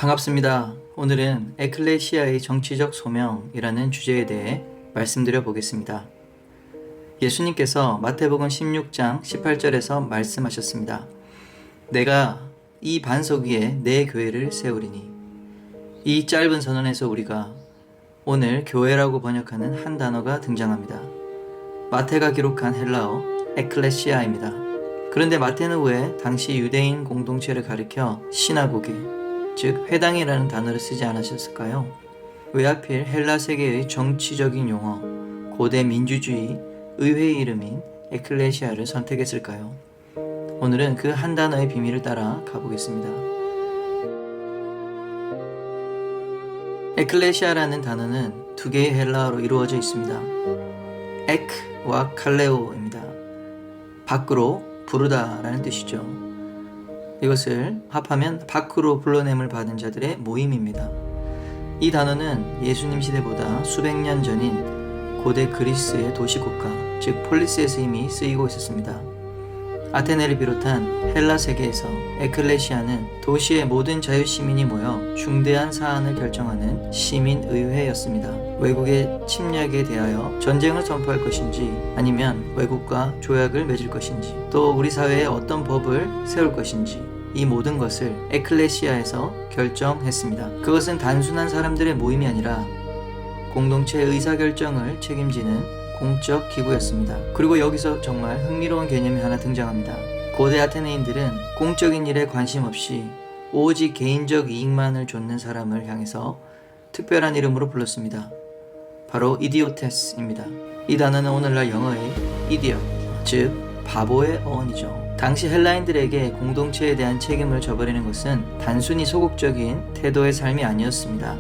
반갑습니다. 오늘은 에클레시아의 정치적 소명이라는 주제에 대해 말씀드려 보겠습니다. 예수님께서 마태복음 16장 18절에서 말씀하셨습니다. 내가 이 반석 위에 내 교회를 세우리니. 이 짧은 선언에서 우리가 오늘 교회라고 번역하는 한 단어가 등장합니다. 마태가 기록한 헬라어 에클레시아입니다. 그런데 마태는 왜 당시 유대인 공동체를 가리켜 시나고게, 즉 회당이라는 단어를 쓰지 않으셨을까요? 왜 하필 헬라 세계의 정치적인 용어, 고대 민주주의, 의회의 이름인 에클레시아를 선택했을까요? 오늘은 그 한 단어의 비밀을 따라 가보겠습니다. 에클레시아라는 단어는 두 개의 헬라어로 이루어져 있습니다. 에크와 칼레오입니다. 밖으로 부르다 라는 뜻이죠. 이것을 합하면 밖으로 불러냄을 받은 자들의 모임입니다. 이 단어는 예수님 시대보다 수백 년 전인 고대 그리스의 도시국가, 즉 폴리스에서 이미 쓰이고 있었습니다. 아테네를 비롯한 헬라 세계에서 에클레시아는 도시의 모든 자유시민이 모여 중대한 사안을 결정하는 시민의회였습니다. 외국의 침략에 대하여 전쟁을 선포할 것인지, 아니면 외국과 조약을 맺을 것인지, 또 우리 사회에 어떤 법을 세울 것인지, 이 모든 것을 에클레시아에서 결정했습니다. 그것은 단순한 사람들의 모임이 아니라 공동체의 의사결정을 책임지는 공적 기구였습니다. 그리고 여기서 정말 흥미로운 개념이 하나 등장합니다. 고대 아테네인들은 공적인 일에 관심 없이 오직 개인적 이익만을 좇는 사람을 향해서 특별한 이름으로 불렀습니다. 바로 이디오테스입니다. 이 단어는 오늘날 영어의 이디엇, 즉 바보의 어원이죠. 당시 헬라인들에게 공동체에 대한 책임을 져버리는 것은 단순히 소극적인 태도의 삶이 아니었습니다.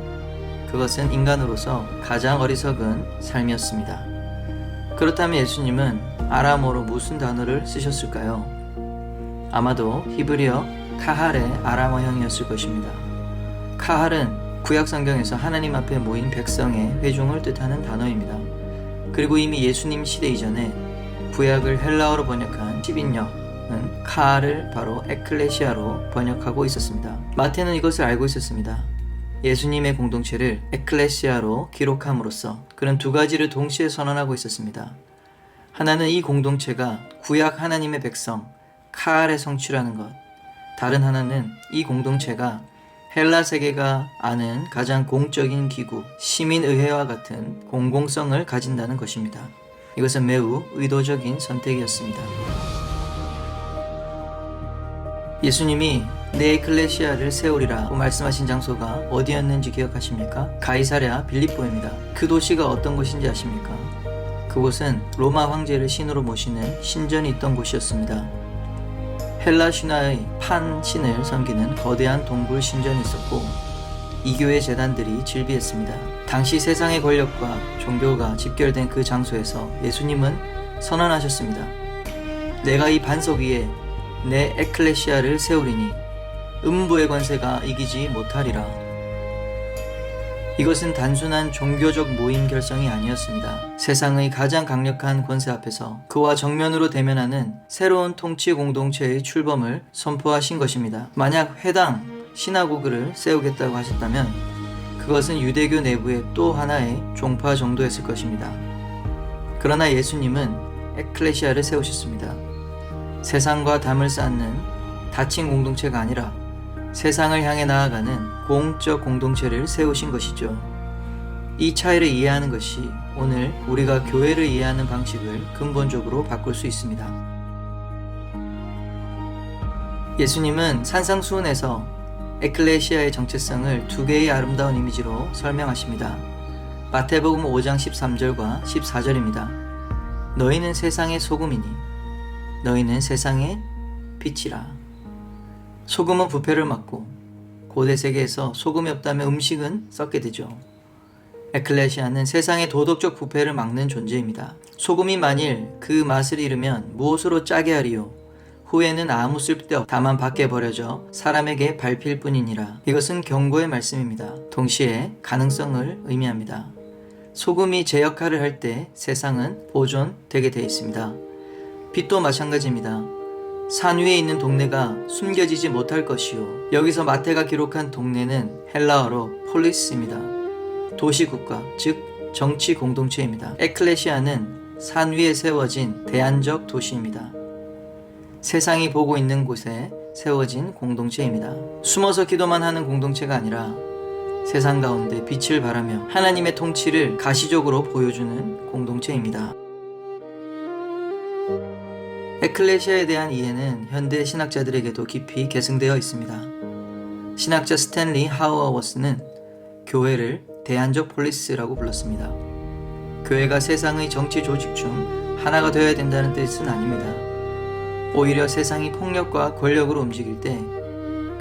그것은 인간으로서 가장 어리석은 삶이었습니다. 그렇다면 예수님은 아람어로 무슨 단어를 쓰셨을까요? 아마도 히브리어 카할의 아람어형이었을 것입니다. 카할은 구약 성경에서 하나님 앞에 모인 백성의 회중을 뜻하는 단어입니다. 그리고 이미 예수님 시대 이전에 구약을 헬라어로 번역한 시빈역은 카할을 바로 에클레시아로 번역하고 있었습니다. 마태는 이것을 알고 있었습니다. 예수님의 공동체를 에클레시아로 기록함으로써 그는 두 가지를 동시에 선언하고 있었습니다. 하나는 이 공동체가 구약 하나님의 백성, 카할의 성취라는 것. 다른 하나는 이 공동체가 헬라 세계가 아는 가장 공적인 기구, 시민의회와 같은 공공성을 가진다는 것입니다. 이것은 매우 의도적인 선택이었습니다. 예수님이 내 에클레시아를 세우리라고 말씀하신 장소가 어디였는지 기억하십니까? 가이사랴 빌립보입니다. 그 도시가 어떤 곳인지 아십니까? 그곳은 로마 황제를 신으로 모시는 신전이 있던 곳이었습니다. 헬라 신화의 판 신을 섬기는 거대한 동굴 신전이 있었고 이교회 재단들이 즐비했습니다. 당시 세상의 권력과 종교가 집결된 그 장소에서 예수님은 선언하셨습니다. 내가 이 반석 위에 내 에클레시아를 세우리니 음부의 권세가 이기지 못하리라. 이것은 단순한 종교적 모임 결성이 아니었습니다. 세상의 가장 강력한 권세 앞에서 그와 정면으로 대면하는 새로운 통치 공동체의 출범을 선포하신 것입니다. 만약 회당, 시나고그를 세우겠다고 하셨다면 그것은 유대교 내부의 또 하나의 종파 정도였을 것입니다. 그러나 예수님은 에클레시아를 세우셨습니다. 세상과 담을 쌓는 닫힌 공동체가 아니라 세상을 향해 나아가는 공적 공동체를 세우신 것이죠. 이 차이를 이해하는 것이 오늘 우리가 교회를 이해하는 방식을 근본적으로 바꿀 수 있습니다. 예수님은 산상수훈에서 에클레시아의 정체성을 두 개의 아름다운 이미지로 설명하십니다. 마태복음 5장 13절과 14절입니다. 너희는 세상의 소금이니 너희는 세상의 빛이라. 소금은 부패를 막고 고대 세계에서 소금이 없다면 음식은 썩게 되죠. 에클레시아는 세상의 도덕적 부패를 막는 존재입니다. 소금이 만일 그 맛을 잃으면 무엇으로 짜게 하리요? 후에는 아무 쓸데없 다만 밖에 버려져 사람에게 밟힐 뿐이니라. 이것은 경고의 말씀입니다. 동시에 가능성을 의미합니다. 소금이 제 역할을 할 때 세상은 보존되게 되어 있습니다. 빛도 마찬가지입니다. 산 위에 있는 동네가 숨겨지지 못할 것이요. 여기서 마태가 기록한 동네는 헬라어로 폴리스입니다. 도시국가, 즉 정치 공동체입니다. 에클레시아는 산 위에 세워진 대안적 도시입니다. 세상이 보고 있는 곳에 세워진 공동체입니다. 숨어서 기도만 하는 공동체가 아니라 세상 가운데 빛을 발하며 하나님의 통치를 가시적으로 보여주는 공동체입니다. 에클레시아에 대한 이해는 현대 신학자들에게도 깊이 계승되어 있습니다. 신학자 스탠리 하우어워스는 교회를 대안적 폴리스라고 불렀습니다. 교회가 세상의 정치 조직 중 하나가 되어야 된다는 뜻은 아닙니다. 오히려 세상이 폭력과 권력으로 움직일 때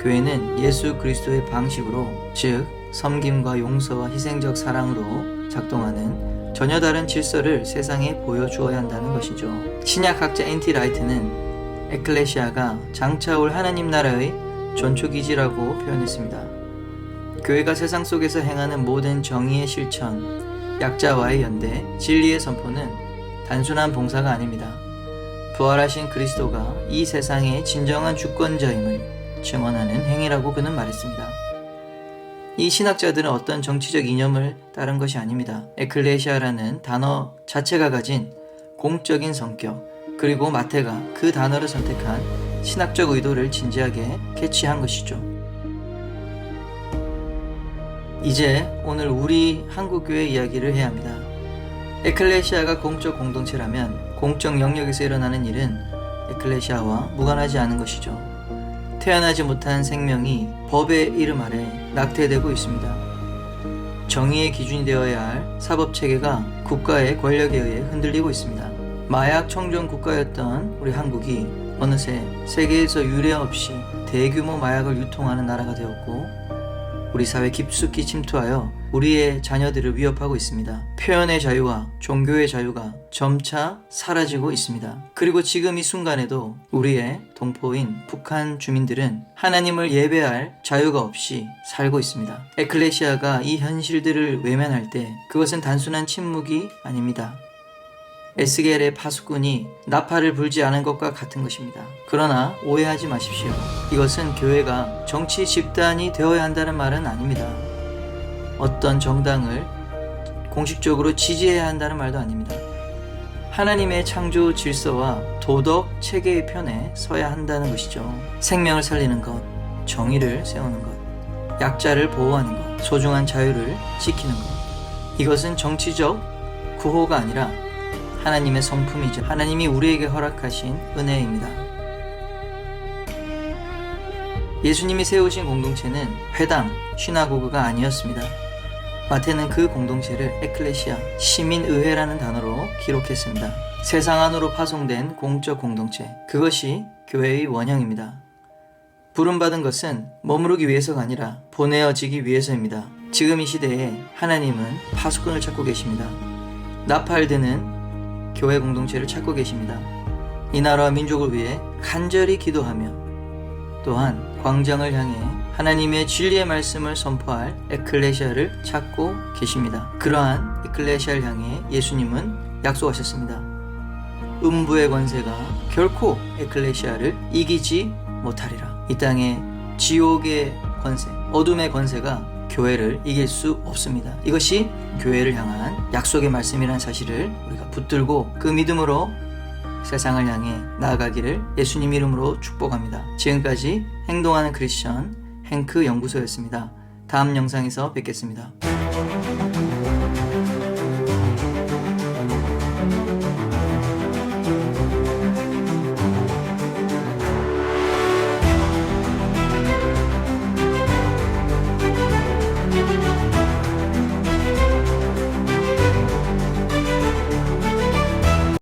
교회는 예수 그리스도의 방식으로, 즉 섬김과 용서와 희생적 사랑으로 작동하는 전혀 다른 질서를 세상에 보여주어야 한다는 것이죠. 신약학자 앤티 라이트는 에클레시아가 장차 올 하나님 나라의 전초기지라고 표현했습니다. 교회가 세상 속에서 행하는 모든 정의의 실천, 약자와의 연대, 진리의 선포는 단순한 봉사가 아닙니다. 부활하신 그리스도가 이 세상의 진정한 주권자임을 증언하는 행위라고 그는 말했습니다. 이 신학자들은 어떤 정치적 이념을 따른 것이 아닙니다. 에클레시아라는 단어 자체가 가진 공적인 성격, 그리고 마태가 그 단어를 선택한 신학적 의도를 진지하게 캐치한 것이죠. 이제 오늘 우리 한국교회 이야기를 해야 합니다. 에클레시아가 공적 공동체라면 공적 영역에서 일어나는 일은 에클레시아와 무관하지 않은 것이죠. 태어나지 못한 생명이 법의 이름 아래 낙태되고 있습니다. 정의의 기준이 되어야 할 사법체계가 국가의 권력에 의해 흔들리고 있습니다. 마약 청정 국가였던 우리 한국이 어느새 세계에서 유례 없이 대규모 마약을 유통하는 나라가 되었고, 우리 사회에 깊숙이 침투하여 우리의 자녀들을 위협하고 있습니다. 표현의 자유와 종교의 자유가 점차 사라지고 있습니다. 그리고 지금 이 순간에도 우리의 동포인 북한 주민들은 하나님을 예배할 자유가 없이 살고 있습니다. 에클레시아가 이 현실들을 외면할 때 그것은 단순한 침묵이 아닙니다. 에스겔의 파수꾼이 나팔을 불지 않은 것과 같은 것입니다. 그러나 오해하지 마십시오. 이것은 교회가 정치 집단이 되어야 한다는 말은 아닙니다. 어떤 정당을 공식적으로 지지해야 한다는 말도 아닙니다. 하나님의 창조 질서와 도덕 체계의 편에 서야 한다는 것이죠. 생명을 살리는 것, 정의를 세우는 것, 약자를 보호하는 것, 소중한 자유를 지키는 것. 이것은 정치적 구호가 아니라 하나님의 성품이죠. 하나님이 우리에게 허락하신 은혜입니다. 예수님이 세우신 공동체는 회당, 시나고그가 아니었습니다. 마태는 그 공동체를 에클레시아, 시민의회라는 단어로 기록했습니다. 세상 안으로 파송된 공적 공동체, 그것이 교회의 원형입니다. 부름받은 것은 머무르기 위해서가 아니라 보내어지기 위해서입니다. 지금 이 시대에 하나님은 파수꾼을 찾고 계십니다. 나팔드는 교회 공동체를 찾고 계십니다. 이 나라와 민족을 위해 간절히 기도하며 또한 광장을 향해 하나님의 진리의 말씀을 선포할 에클레시아를 찾고 계십니다. 그러한 에클레시아를 향해 예수님은 약속하셨습니다. 음부의 권세가 결코 에클레시아를 이기지 못하리라. 이 땅에 지옥의 권세, 어둠의 권세가 교회를 이길 수 없습니다. 이것이 교회를 향한 약속의 말씀이라는 사실을 우리가 붙들고 그 믿음으로 세상을 향해 나아가기를 예수님 이름으로 축복합니다. 지금까지 행동하는 크리스천 행크 연구소였습니다. 다음 영상에서 뵙겠습니다.